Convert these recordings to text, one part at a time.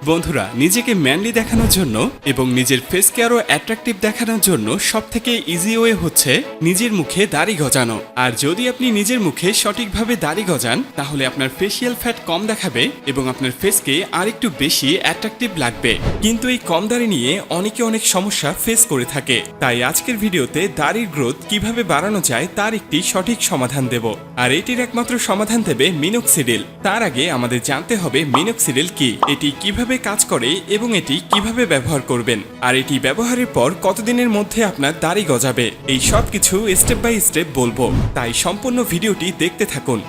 বন্ধুরা, নিজেকে ম্যানলি দেখানোর জন্য এবং নিজের ফেসকে আরো অ্যাট্রাকটিভ দেখানোর জন্য সবথেকে ইজি ওয়ে হচ্ছে নিজের মুখে দাড়ি গজানো। আর যদি আপনি নিজের মুখে সঠিকভাবে দাড়ি গজান তাহলে আপনার ফেসিয়াল ফ্যাট কম দেখাবে এবং আপনার ফেসকে আরেকটু বেশি অ্যাট্রাকটিভ লাগবে। কিন্তু এই কম দাড়ি নিয়ে অনেকে অনেক সমস্যা ফেস করে থাকে। তাই আজকের ভিডিওতে দাড়ির গ্রোথ কিভাবে বাড়ানো যায় তার একটি সঠিক সমাধান দেব। আর এটির একমাত্র সমাধান দেবে মিনোক্সিডিল। তার আগে আমাদের জানতে হবে মিনোক্সিডিল কি, এটি কিভাবে কাজ করে এবং এটি কিভাবে ব্যবহার করবেন, আর এটি ব্যবহারের পর কতদিনের মধ্যে আপনার দাড়ি গজাবে, এই সব কিছু স্টেপ বাই স্টেপ বলবো। তাই সম্পূর্ণ ভিডিওটি দেখতে থাকুন।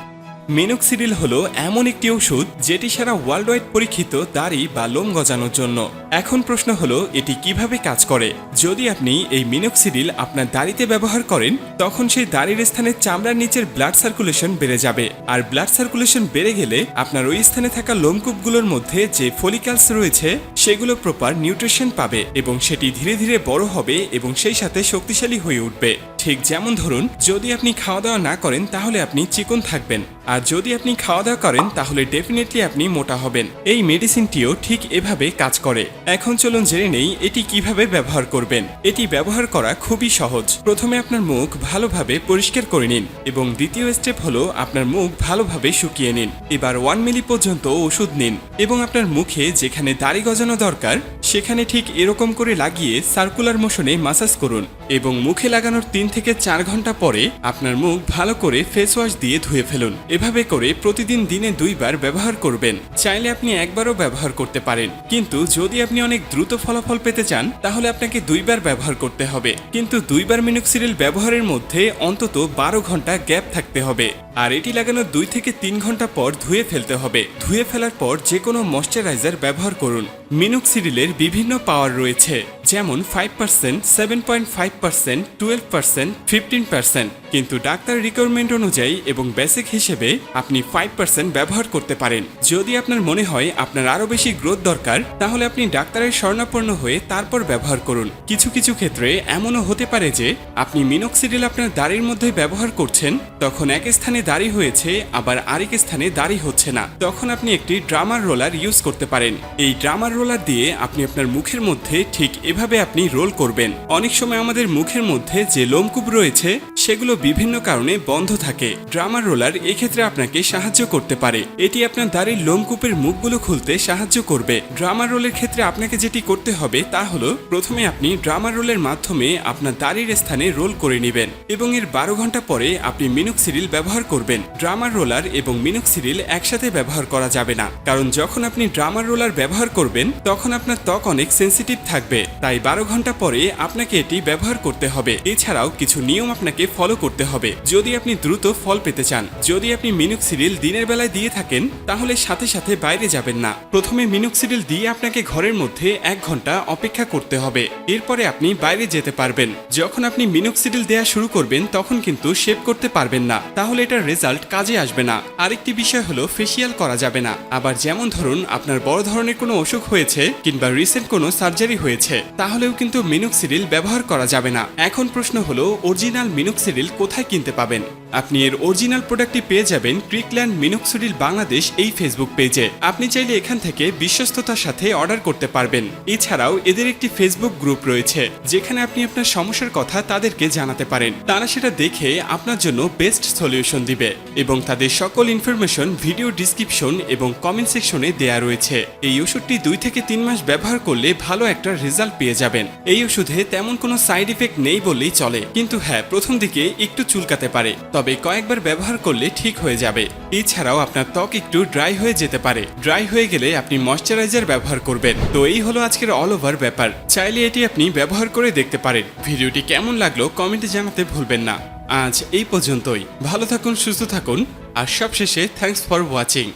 মিনোক্সিডিল হলো এমন একটি ওষুধ যেটি সারা ওয়ার্ল্ড ওয়াইড পরীক্ষিত দাড়ি বা লোম গজানোর জন্য। এখন প্রশ্ন হলো এটি কিভাবে কাজ করে। যদি আপনি এই মিনোক্সিডিল আপনার দাড়িতে ব্যবহার করেন তখন সেই দাড়ির স্থানে চামড়ার নিচের ব্লাড সার্কুলেশন বেড়ে যাবে। আর ব্লাড সার্কুলেশন বেড়ে গেলে আপনার ওই স্থানে থাকা লোমকূপগুলোর মধ্যে যে ফলিকালস রয়েছে সেগুলো প্রপার নিউট্রিশন পাবে এবং সেটি ধীরে ধীরে বড় হবে এবং সেই সাথে শক্তিশালী হয়ে উঠবে। ঠিক যেমন ধরুন, যদি আপনি খাওয়া দাওয়া না করেন তাহলে আপনি চিকন থাকবেন, আর যদি আপনি খাওয়া দাওয়া করেন তাহলে ডেফিনেটলি আপনি মোটা হবেন। এই মেডিসিনটিও ঠিক এভাবে কাজ করে। এখন চলুন জেনে নেই এটি কিভাবে ব্যবহার করবেন। এটি ব্যবহার করা খুবই সহজ। প্রথমে আপনার মুখ ভালোভাবে পরিষ্কার করে নিন এবং দ্বিতীয় স্টেপ হলো আপনার মুখ ভালোভাবে শুকিয়ে নিন। এবার 1 মিলি পর্যন্ত ওষুধ নিন এবং আপনার মুখে যেখানে দাড়ি গজানো দরকার সেখানে ঠিক এরকম করে লাগিয়ে সার্কুলার মোশনে মাসাজ করুন এবং মুখে লাগানোর 3 থেকে 4 ঘন্টা পরে আপনার মুখ ভালো করে ফেস ওয়াশ দিয়ে ধুয়ে ফেলুন। এভাবে করে প্রতিদিন দিনে 2 বার ব্যবহার করবেন। চাইলে আপনি একবারও ব্যবহার করতে পারেন, কিন্তু যদি আপনি অনেক দ্রুত ফলাফল পেতে চান তাহলে আপনাকে 2 বার ব্যবহার করতে হবে। কিন্তু 2 বার মিনোক্সিডিল ব্যবহারের মধ্যে অন্তত 12 ঘন্টা গ্যাপ থাকতে হবে। আর এটি লাগানোর 2 থেকে 3 ঘন্টা পর ধুয়ে ফেলতে হবে। ধুয়ে ফেলার পর যে কোনো ময়শ্চারাইজার ব্যবহার করুন। মিনোক্সিডিলের বিভিন্ন পাওয়ার রয়েছে, যেমন 5%, 7.5%, 12%, 15%, কিন্তু ডাক্তার রিকোয়ারমেন্ট অনুযায়ী এবং বেসিক হিসেবে আপনি 5% ব্যবহার করতে পারেন। যদি আপনার মনে হয় আপনার আরো বেশি গ্রোথ দরকার তাহলে আপনি ডাক্তারের শরণাপন্ন হয়ে তারপর ব্যবহার করুন। কিছু কিছু ক্ষেত্রে এমনও হতে পারে যে আপনি মিনোক্সিডিল আপনার দাড়ির মধ্যে ব্যবহার করছেন, তখন এক স্থানে দাড়ি হয়েছে আবার আরেক স্থানে দাড়ি হচ্ছে না, তখন আপনি একটি ড্রামার রোলার ইউজ করতে পারেন। এই ড্রামার রোলার দিয়ে আপনি আপনার মুখের মধ্যে ঠিক এভাবে আপনি রোল করবেন। অনেক সময় আমাদের মুখের মধ্যে যে লোমকূপ রয়েছে সেগুলো বিভিন্ন কারণে বন্ধ থাকে। ড্রামার রোলার এক্ষেত্রে আপনাকে সাহায্য করতে পারে। এটি আপনার দাড়ির লোমকূপের মুখগুলো খুলতে সাহায্য করবে। ড্রামার রোলের ক্ষেত্রে আপনাকে যেটি করতে হবে তা হলো প্রথমে আপনি ড্রামার রোলের মাধ্যমে আপনার দাড়ির স্থানে রোল করে নেবেন এবং এর 12 ঘন্টা পরে আপনি মিনোক্সিডিল ব্যবহার করবেন। ড্রামার রোলার এবং মিনোক্সিডিল একসাথে ব্যবহার করা যাবে না, কারণ যখন আপনি ড্রামার রোলার ব্যবহার করবেন তখন আপনার ত্বক অনেক সেন্সিটিভ থাকবে। তাই 12 ঘন্টা পরে আপনাকে এটি ব্যবহার করতে হবে। এছাড়াও কিছু নিয়ম আপনাকে ফলো করতে হবে যদি আপনি দ্রুত ফল পেতে চান। যদি আপনি মিনোক্সিডিল দিনের বেলায় দিয়ে থাকেন তাহলে সাথে সাথে বাইরে যাবেন না। প্রথমে মিনোক্সিডিল দিয়ে আপনাকে ঘরের মধ্যে 1 ঘন্টা অপেক্ষা করতে হবে, এরপরে আপনি বাইরে যেতে পারবেন। যখন আপনি মিনোক্সিডিল দেয়া শুরু করবেন তখন কিন্তু শেভ করতে পারবেন না, তাহলে এটার রেজাল্ট কাজে আসবে না। আরেকটি বিষয় হলো ফেসিয়াল করা যাবে না। আবার যেমন ধরুন আপনার বড় ধরনের কোনো অসুখ হয়েছে কিংবা রিসেন্ট কোনো সার্জারি হয়েছে তাহলেও কিন্তু মিনোক্সিডিল ব্যবহার করা যাবে না। এখন প্রশ্ন হলো অরিজিনাল মিনোক্সিডিল কোথায় কিনতে পাবেন। আপনি এর অরিজিনাল প্রোডাক্টটি পেয়ে যাবেন ক্রিকল্যান্ড মিনোক্সিডিল বাংলাদেশ এই ফেসবুক পেজে। আপনি চাইলে এখান থেকে বিশ্বস্ততার সাথে অর্ডার করতে পারবেন। এছাড়াও এদের একটি ফেসবুক গ্রুপ রয়েছে যেখানে আপনি আপনার সমস্যার কথা তাদেরকে জানাতে পারেন। তারা সেটা দেখে আপনার জন্য বেস্ট সলিউশন দিবে এবং তাদের সকল ইনফরমেশন ভিডিও ডিসক্রিপশন এবং কমেন্ট সেকশনে দেয়া রয়েছে। এই ওষুধটি 2 থেকে 3 মাস ব্যবহার করলে ভালো একটা রেজাল্ট পেয়ে যাবেন। এই ওষুধে তেমন কোনো সাইড ইফেক্ট নেই বললেই চলে, কিন্তু হ্যাঁ প্রথম দিকে একটু চুলকাতে পারে, তবে কয়েকবার ব্যবহার করলে ঠিক হয়ে যাবে। এছাড়াও আপনার ত্বক একটু ড্রাই হয়ে যেতে পারে। ড্রাই হয়ে গেলে আপনি ময়শ্চারাইজার ব্যবহার করবেন। তো এই হলো আজকের অল ওভার ব্যাপার। চাইলে এটি আপনি ব্যবহার করে দেখতে পারেন। ভিডিওটি কেমন লাগলো কমেন্টে জানাতে ভুলবেন না। আজ এই পর্যন্তই। ভালো থাকুন, সুস্থ থাকুন, আর সবশেষে থ্যাঙ্কস ফর ওয়াচিং।